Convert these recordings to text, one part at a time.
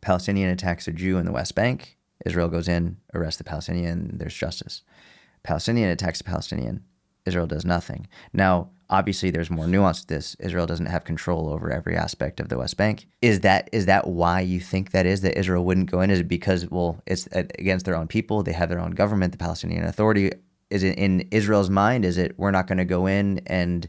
Palestinian attacks a Jew in the West Bank, Israel goes in, arrests the Palestinian, there's justice. Palestinian attacks a Palestinian, Israel does nothing. Now, obviously, there's more nuance to this. Israel doesn't have control over every aspect of the West Bank. Is that why you think that Israel wouldn't go in? Is it because, well, it's against their own people, they have their own government, the Palestinian Authority? Is it in Israel's mind? Is it we're not going to go in and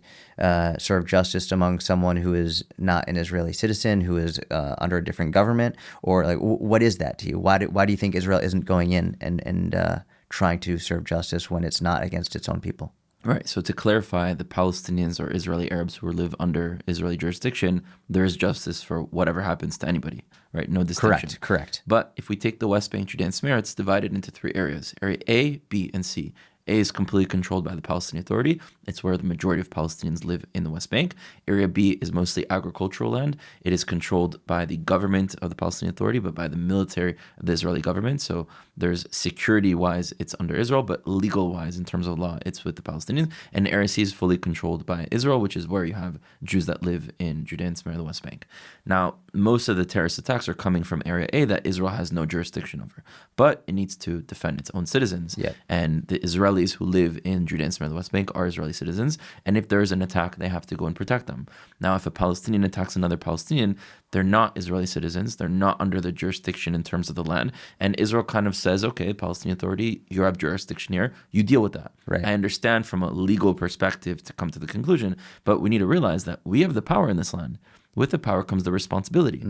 serve justice among someone who is not an Israeli citizen, who is under a different government? Or like, what is that to you? Why do you think Israel isn't going in and trying to serve justice when it's not against its own people? Right. So to clarify, the Palestinians or Israeli Arabs who live under Israeli jurisdiction, there is justice for whatever happens to anybody, right? No distinction. Correct. But if we take the West Bank, Judea and Samaria, it's divided into 3 areas. Area A, B, and C. A is completely controlled by the Palestinian Authority. It's where the majority of Palestinians live in the West Bank. Area B is mostly agricultural land. It is controlled by the government of the Palestinian Authority, but by the military of the Israeli government. So there's security-wise, it's under Israel, but legal-wise, in terms of law, it's with the Palestinians. And Area C is fully controlled by Israel, which is where you have Jews that live in Judea and Samaria, the West Bank. Now, most of the terrorist attacks are coming from Area A that Israel has no jurisdiction over, but it needs to defend its own citizens. Yeah. And the Israelis who live in Judea and Samaria, the West Bank, are Israeli citizens. And if there is an attack, they have to go and protect them. Now, if a Palestinian attacks another Palestinian, they're not Israeli citizens. They're not under the jurisdiction in terms of the land. And Israel kind of says, okay, Palestinian Authority, you have jurisdiction here. You deal with that. Right. I understand from a legal perspective to come to the conclusion, but we need to realize that we have the power in this land. With the power comes the responsibility.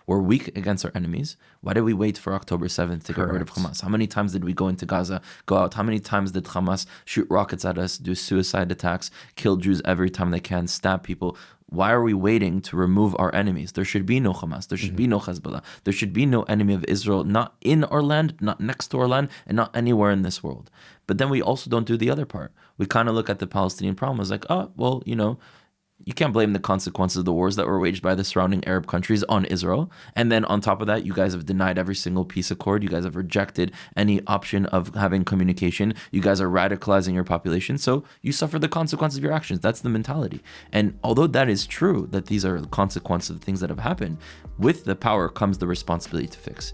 We're weak against our enemies. Why did we wait for October 7th to get rid of Hamas? How many times did we go into Gaza, go out? How many times did Hamas shoot rockets at us, do suicide attacks, kill Jews every time they can, stab people? Why are we waiting to remove our enemies? There should be no Hamas. There should be no Hezbollah. There should be no enemy of Israel, not in our land, not next to our land, and not anywhere in this world. But then we also don't do the other part. We kind of look at the Palestinian problem as like, oh, well, you can't blame the consequences of the wars that were waged by the surrounding Arab countries on Israel. And then on top of that, you guys have denied every single peace accord. You guys have rejected any option of having communication. You guys are radicalizing your population. So you suffer the consequences of your actions. That's the mentality. And although that is true, that these are the consequences of the things that have happened, with the power comes the responsibility to fix.